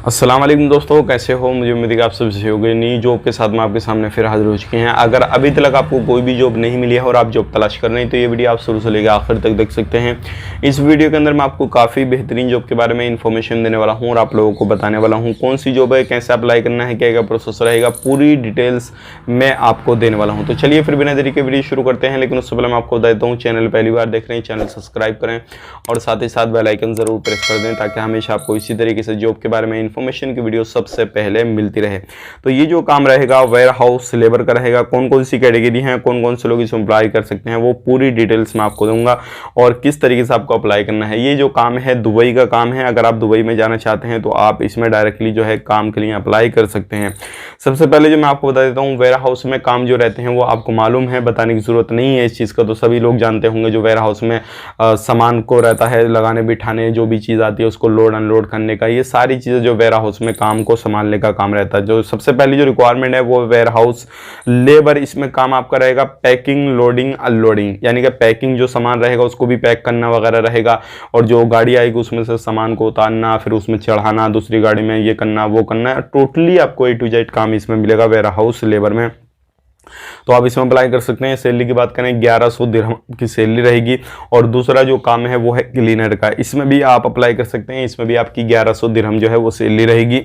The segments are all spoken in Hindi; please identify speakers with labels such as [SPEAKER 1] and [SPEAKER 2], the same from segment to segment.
[SPEAKER 1] अस्सलाम वालेकुम दोस्तों, कैसे हो। मुझे उम्मीद है कि आप सब सही होंगे। नई जॉब के साथ में आपके सामने फिर हाजिर हो चुके हैं। अगर अभी तक आपको कोई भी जॉब नहीं मिली है और आप जॉब तलाश कर रहे हैं तो ये वीडियो आप शुरू से लेकर आखिर तक देख सकते हैं। इस वीडियो के अंदर मैं आपको काफ़ी बेहतरीन जॉब के बारे में इन्फॉर्मेशन देने वाला हूँ और आप लोगों को बताने वाला हूँ कौन सी जॉब है, कैसे अप्लाई करना है, क्या क्या प्रोसेस रहेगा, पूरी डिटेल्स मैं आपको देने वाला हूँ। तो चलिए फिर बिना देरी के वीडियो शुरू करते हैं। लेकिन उससे पहले मैं आपको बता देता हूँ, चैनल पहली बार देख रहे हैं चैनल सब्सक्राइब करें और साथ ही साथ बेल आइकन ज़रूर प्रेस कर दें ताकि हमेशा आपको इसी तरीके से जॉब के बारे में इन्फॉर्मेशन की वीडियो सबसे पहले मिलती रहे। तो ये जो काम रहेगा वेयर हाउस लेबर का रहेगा। कौन कौन सी कैटेगरी है, कौन कौन से लोग इसमें अप्लाई कर सकते हैं, वो पूरी डिटेल्स मैं आपको दूंगा और किस तरीके से आपको अप्लाई करना है। ये जो काम है दुबई का काम है। अगर आप दुबई में जाना चाहते हैं तो आप इसमें डायरेक्टली जो है काम के लिए अप्लाई कर सकते हैं। सबसे पहले जो मैं आपको बता देता हूँ, वेयर हाउस में काम जो रहते हैं वो आपको मालूम है, बताने की जरूरत नहीं है इस चीज़ का, तो सभी लोग जानते होंगे। जो वेयर हाउस में सामान को रहता है लगाने बिठाने, जो भी चीज़ आती है उसको लोड अनलोड करने का, ये सारी चीज़ें जो वेयर हाउस में काम को संभालने का काम रहता है। जो सबसे पहली जो रिक्वायरमेंट है वो वेयर हाउस लेबर, इसमें काम आपका रहेगा पैकिंग, लोडिंग, अनलोडिंग, यानी कि पैकिंग जो सामान रहेगा उसको भी पैक करना वगैरह रहेगा और जो गाड़ी आएगी उसमें से सामान को उतारना, फिर उसमें चढ़ाना, दूसरी गाड़ी में ये करना वो करना, टोटली आपको A to Z काम इसमें मिलेगा वेयर हाउस लेबर में। तो आप इसमें अप्लाई कर सकते हैं। सैलरी की बात करें 1100 दिरहम की सैलरी रहेगी। और दूसरा जो काम है वो है क्लीनर का, इसमें भी आप अप्लाई कर सकते हैं। इसमें भी आपकी 1100 दिरहम जो है वो सैलरी रहेगी।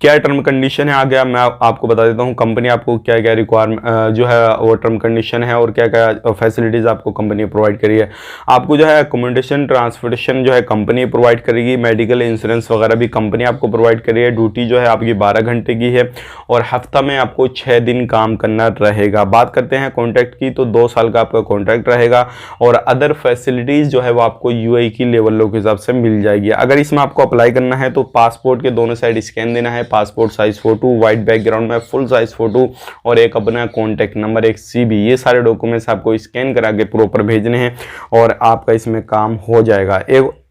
[SPEAKER 1] क्या टर्म कंडीशन है आ गया, मैं आपको बता देता हूँ। कंपनी आपको क्या क्या रिक्वायरमेंट जो है वो टर्म कंडीशन है और क्या क्या फैसिलिटीज़ आपको कंपनी प्रोवाइड करी है। आपको जो है अकोमोडेशन, ट्रांसपोर्टेशन जो है कंपनी प्रोवाइड करेगी। मेडिकल इंश्योरेंस वगैरह भी कंपनी आपको प्रोवाइड करी है। ड्यूटी जो है आपकी 12 घंटे की है और हफ्ता में आपको 6 दिन काम करना रहेगा। बात करते हैं कॉन्ट्रैक्ट की, तो 2 साल का आपका कॉन्ट्रैक्ट रहेगा और अदर फैसिलिटीज़ जो है वो आपको UAE की लेवलों के हिसाब से मिल जाएगी। अगर इसमें आपको अप्लाई करना है तो पासपोर्ट के दोनों साइड स्कैन देना है, passport size photo, white background में फुल साइज फोटो और एक अपना कॉन्टैक्ट नंबर, एक CV, ये सारे डॉक्यूमेंट्स आपको स्कैन करा के प्रॉपर भेजने हैं और आपका इसमें काम हो जाएगा।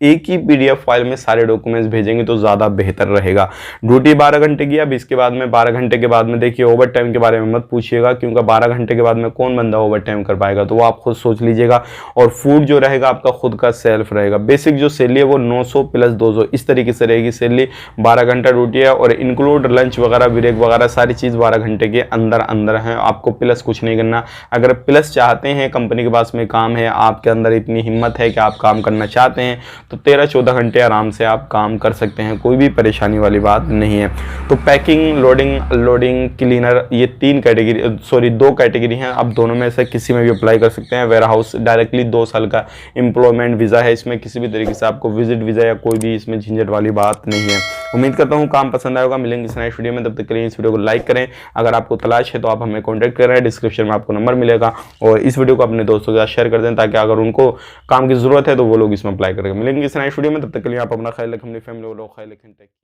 [SPEAKER 1] एक ही PDF फाइल में सारे डॉक्यूमेंट्स भेजेंगे तो ज़्यादा बेहतर रहेगा। ड्यूटी 12 घंटे की। अब इसके बाद में 12 घंटे के बाद में देखिए ओवर टाइम के बारे में मत पूछिएगा, क्योंकि 12 घंटे के बाद में कौन बंदा ओवर टाइम कर पाएगा, तो वो आप खुद सोच लीजिएगा। और फूड जो रहेगा आपका खुद का सेल्फ रहेगा। बेसिक जो सैलरी है वो 900 प्लस 200 इस तरीके से रहेगी सैलरी। 12 घंटा ड्यूटी है और इंक्लूड लंच वगैरह, ब्रेक वगैरह सारी चीज़ 12 घंटे के अंदर अंदर है। आपको प्लस कुछ नहीं करना। अगर प्लस चाहते हैं, कंपनी के पास में काम है, आपके अंदर इतनी हिम्मत है कि आप काम करना चाहते हैं, तो 13-14 घंटे आराम से आप काम कर सकते हैं। कोई भी परेशानी वाली बात नहीं है। तो पैकिंग, लोडिंग, अनलोडिंग, क्लीनर, ये 2 कैटेगरी हैं। आप दोनों में से किसी में भी अप्लाई कर सकते हैं। वेयर हाउस डायरेक्टली 2 साल का एम्प्लॉयमेंट वीज़ा है। इसमें किसी भी तरीके से आपको विजिट वीज़ा या कोई भी इसमें झंझट वाली बात नहीं है। उम्मीद करता हूँ काम पसंद आएगा। मिलेंगे इस नेक्स्ट वीडियो में, तब तक के लिए इस वीडियो को लाइक करें। अगर आपको तलाश है तो आप हमें कॉन्टैक्ट करें, डिस्क्रिप्शन में आपको नंबर मिलेगा और इस वीडियो को अपने दोस्तों के साथ शेयर कर दें ताकि अगर उनको काम की जरूरत है तो वो लोग इसमें अप्लाई करेंगे। मिलेंगे इस नेक्स्ट वीडियो में, तब तक के लिए आप अपना ख्याल रखें, अपनी फैमिली को ख्याल रखें।